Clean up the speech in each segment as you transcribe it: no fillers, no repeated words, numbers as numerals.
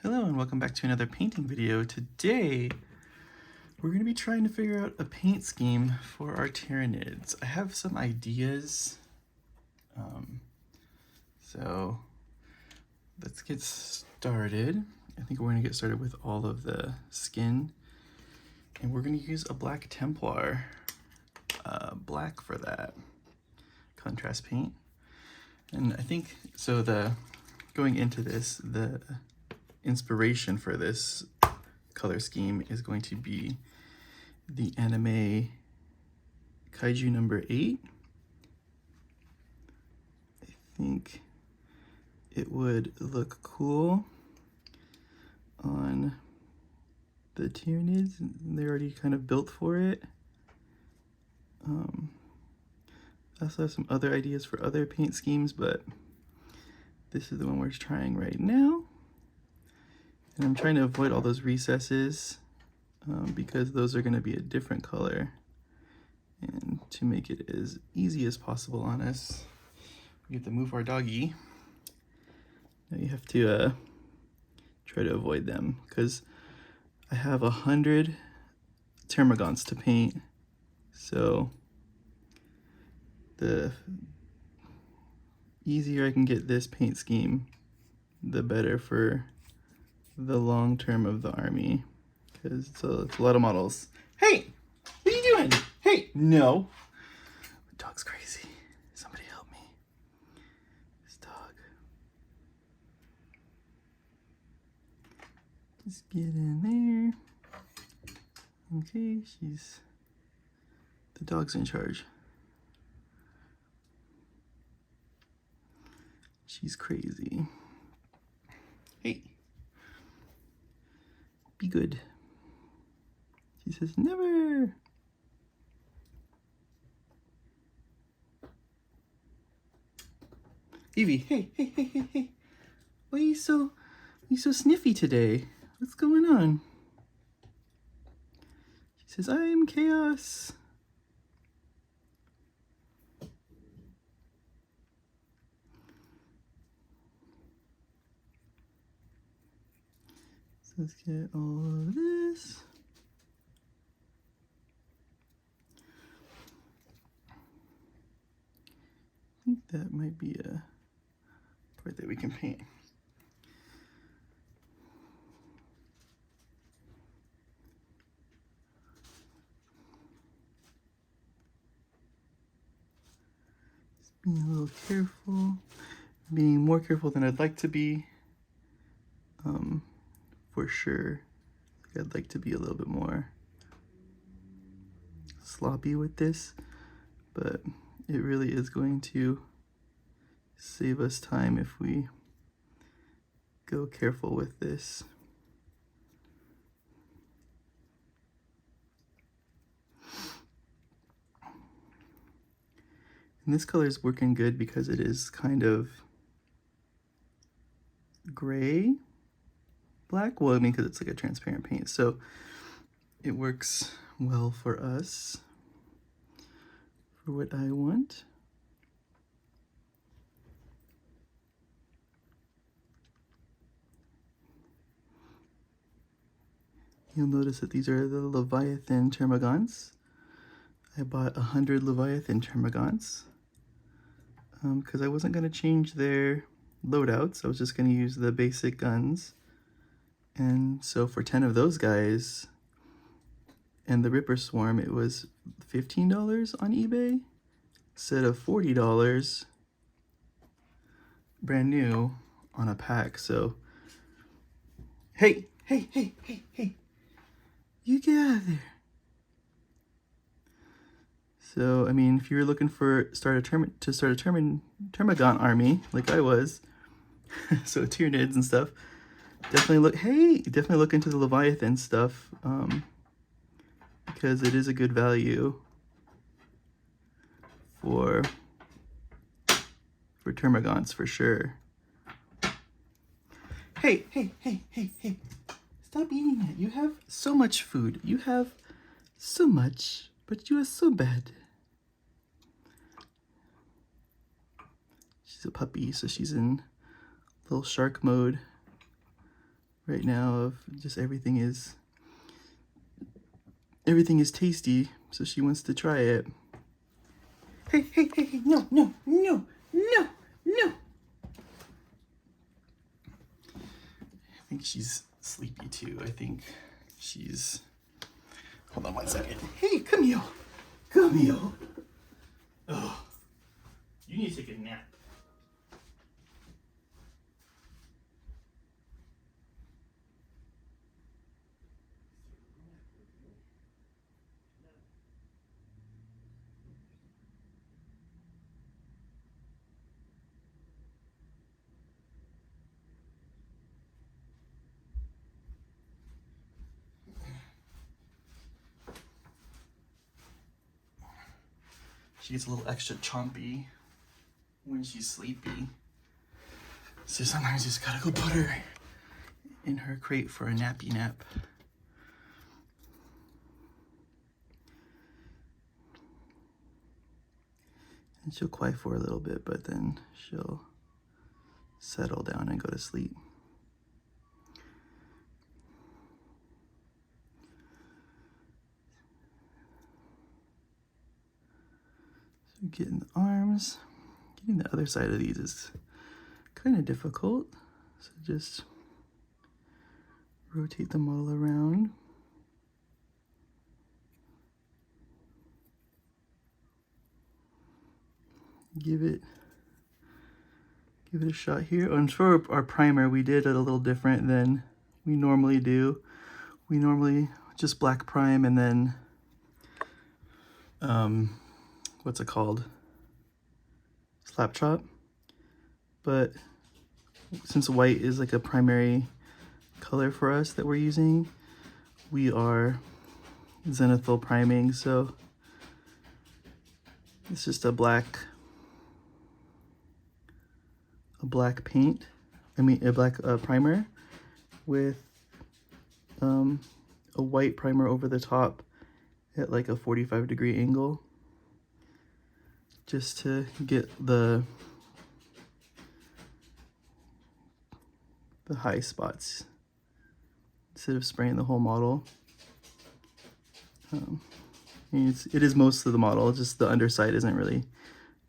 Hello and welcome back to another painting video. Today we're going to be trying to figure out a paint scheme for our Tyrannids. I have some ideas, so let's get started. I think we're going to get started with all of the skin, and we're going to use a black Templar, black for that contrast paint. And I think, so going into this, the inspiration for this color scheme is going to be the anime Kaiju number 8. I think it would look cool on the Tyranids. They're already kind of built for it. I also have some other ideas for other paint schemes, but this is the one we're trying right now. And I'm trying to avoid all those recesses because those are going to be a different color. And to make it as easy as possible on us, we have to move our doggy. Now you have to try to avoid them because I have 100 Termagants to paint. So the easier I can get this paint scheme, the better for the long term of the army, because it's a lot of models. Hey, what are you doing? Hey, no. The dog's crazy. Somebody help me. This dog. Just get in there. Okay, the dog's in charge. She's crazy. Hey. Be good. She says, never. Evie, hey. Why are you so sniffy today? What's going on? She says, I am chaos. Let's get all of this. I think that might be a part that we can paint. Just being a little careful, being more careful than I'd like to be. For sure, I'd like to be a little bit more sloppy with this, but it really is going to save us time if we go careful with this. And this color is working good because it is kind of gray. Black? Well, I mean, because it's like a transparent paint, so it works well for us, for what I want. You'll notice that these are the Leviathan Termagants. I bought 100 Leviathan Termagants because I wasn't going to change their loadouts. I was just going to use the basic guns. And so for 10 of those guys and the Ripper Swarm, it was $15 on eBay instead of $40 brand new on a pack. So, hey, you get out of there. So, I mean, if you're looking for start a Termagant army like I was, so Tyranids and stuff, definitely look into the Leviathan stuff, because it is a good value for Termagants for sure. Hey, stop eating that. You have so much food. You have so much, but you are so bad. She's a puppy, so she's in little shark mode. right now of just everything is tasty, so she wants to try it. Hey, hey, hey, hey, no, no, no, no, no. I think she's sleepy too. I think she's, hold on one second. Hey, Camille. Camille. Oh, you need to take a nap. She gets a little extra chompy when she's sleepy. So sometimes you just gotta go put her in her crate for a nappy nap. And she'll cry for a little bit, but then she'll settle down and go to sleep. So getting the arms, getting the other side of these is kind of difficult. So just rotate the model around. Give it a shot here. And for our primer, we did it a little different than we normally do. We normally just black prime and then, what's it called? Slap chop. But since white is like a primary color for us that we're using, we are zenithal priming. So it's just a black paint, a black primer with a white primer over the top at like a 45-degree angle, just to get the high spots instead of spraying the whole model. It is most of the model, just the underside isn't really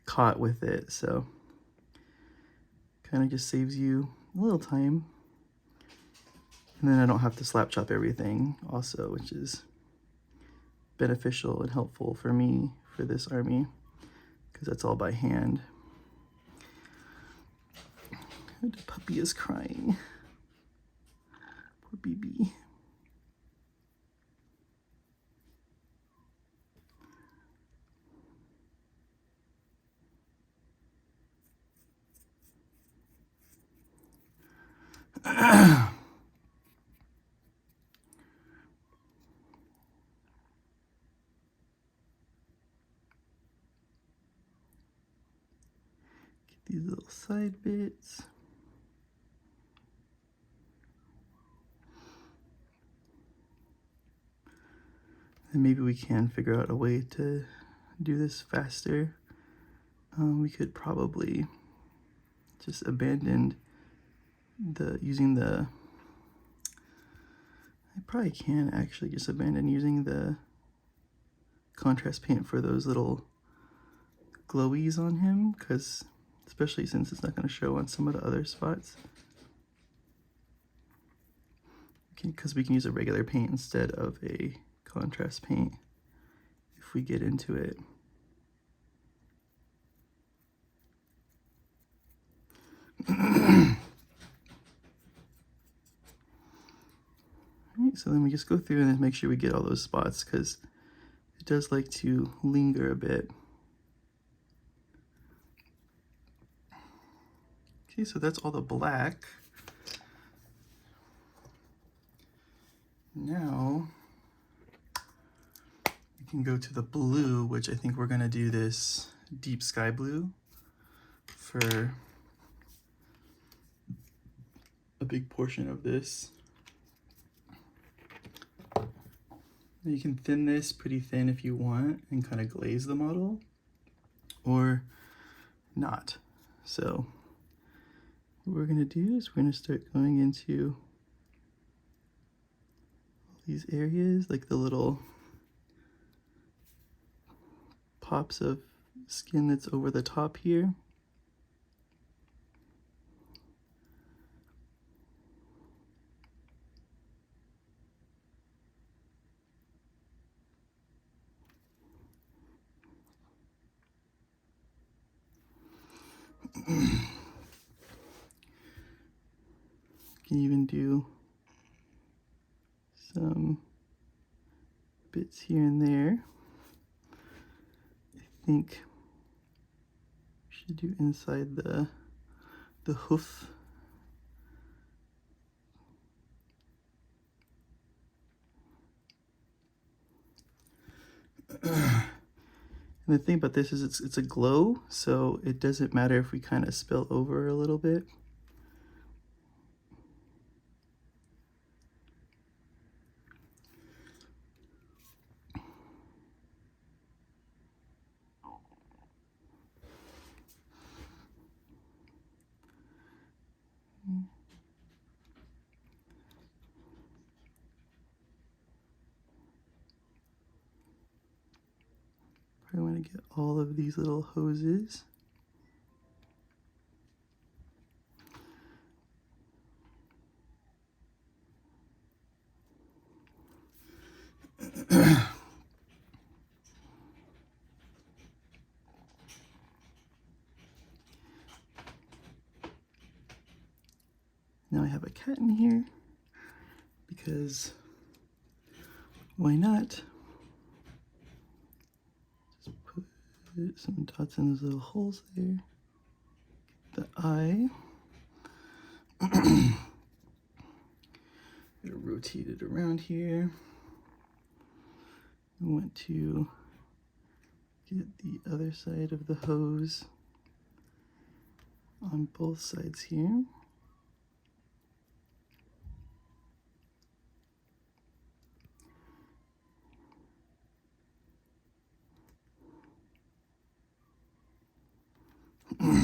caught with it, so kind of just saves you a little time. And then I don't have to slap chop everything also, which is beneficial and helpful for me for this army, because that's all by hand. The puppy is crying. Poor BB. Get these little side bits. And maybe we can figure out a way to do this faster. We could probably just abandon using the, I probably can actually just abandon using the contrast paint for those little glowies on him, because especially since it's not going to show on some of the other spots. Because we can use a regular paint instead of a contrast paint if we get into it. Alright, so then we just go through and then make sure we get all those spots, because it does like to linger a bit. Okay, so that's all the black. Now we can go to the blue, which I think we're gonna do this deep sky blue for a big portion of this. You can thin this pretty thin if you want and kind of glaze the model, or not. So what we're gonna do is we're gonna start going into these areas, like the little pops of skin that's over the top here. Can even do some bits here and there. I think we should do inside the hoof. And the thing about this is it's a glow, so it doesn't matter if we kind of spill over a little bit. I want to get all of these little hoses. Now I have a cat in here because why not? Just put some dots in those little holes there. Get the eye. Gonna rotate it around here. We want to get the other side of the hose on both sides here. Okay.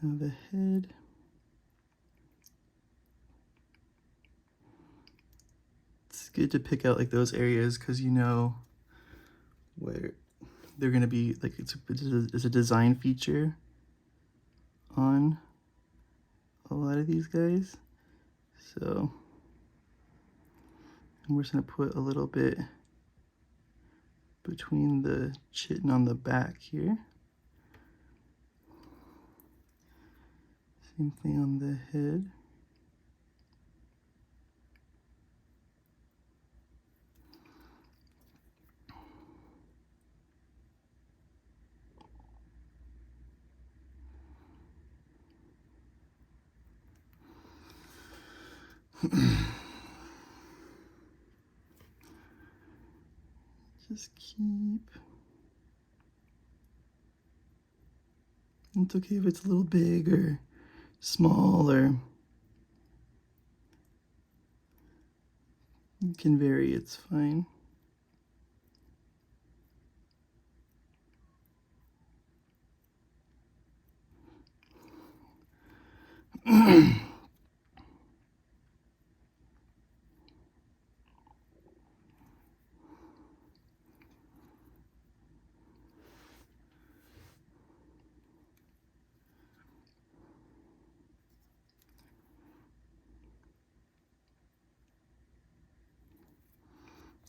Now the head. It's good to pick out like those areas because you know where they're gonna be, like it's a design feature on a lot of these guys. So and we're just gonna put a little bit between the chitin on the back here. Same thing on the head. Just keep. It's okay if it's a little big or small, or it can vary, it's fine.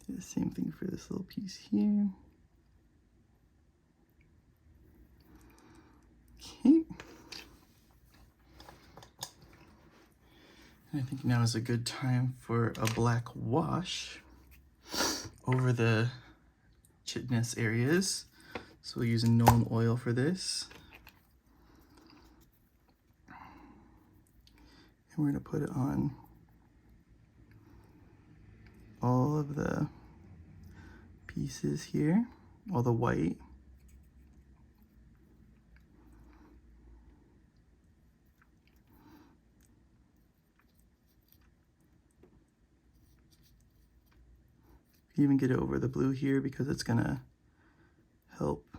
Do the same thing for this little piece here. Okay. And I think now is a good time for a black wash over the chitinous areas. So we'll use Nome oil for this. And we're going to put it on all of the pieces here, all the white. Even get it over the blue here because it's gonna help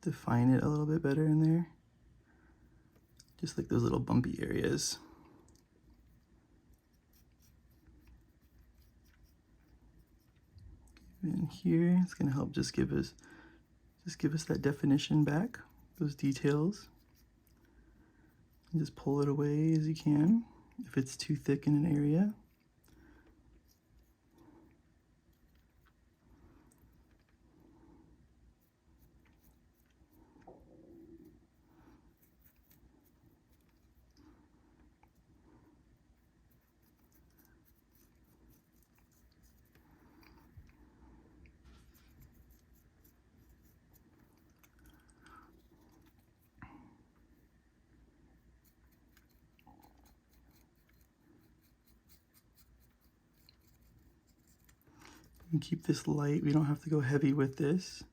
define it a little bit better in there. just like those little bumpy areas. And here, it's gonna help just give us that definition back, those details. And just pull it away as you can if it's too thick in an area. And keep this light. We don't have to go heavy with this.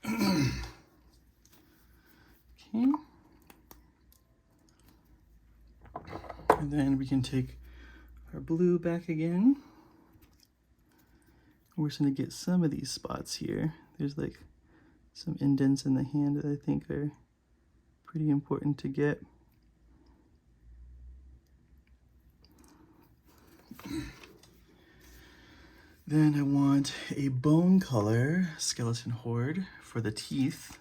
Okay. And then we can take our blue back again. We're just gonna get some of these spots here. There's like some indents in the hand that I think are pretty important to get. Then I want a bone color skeleton horde for the teeth.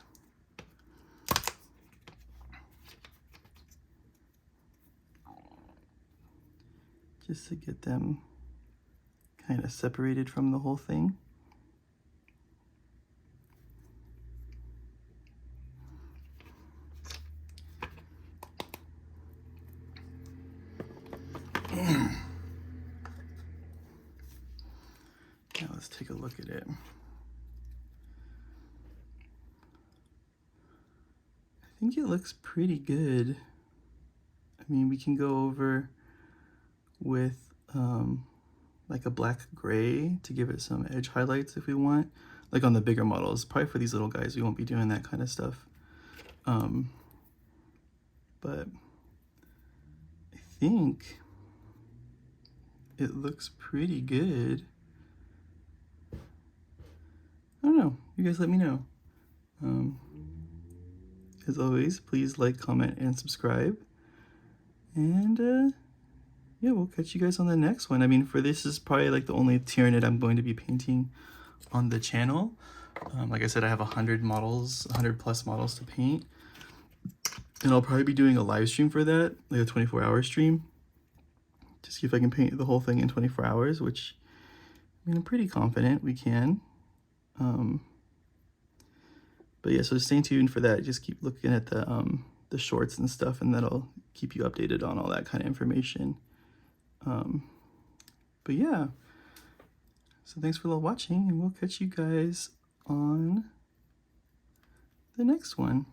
Just to get them kind of separated from the whole thing. Now let's take a look at it. I think it looks pretty good. I mean, we can go over with like a black gray to give it some edge highlights if we want, like on the bigger models. Probably for these little guys we won't be doing that kind of stuff, but I think it looks pretty good. I don't know, you guys let me know. As always, please like, comment, and subscribe, and yeah, we'll catch you guys on the next one. I mean, for this is probably like the only Tyranid I'm going to be painting on the channel. Like I said, I have 100 models, 100 plus models to paint. And I'll probably be doing a live stream for that, like a 24-hour stream. To see if I can paint the whole thing in 24 hours, which, I mean, I'm pretty confident we can. But yeah, so stay tuned for that. Just keep looking at the shorts and stuff, and that'll keep you updated on all that kind of information. But yeah, so thanks for watching, and we'll catch you guys on the next one.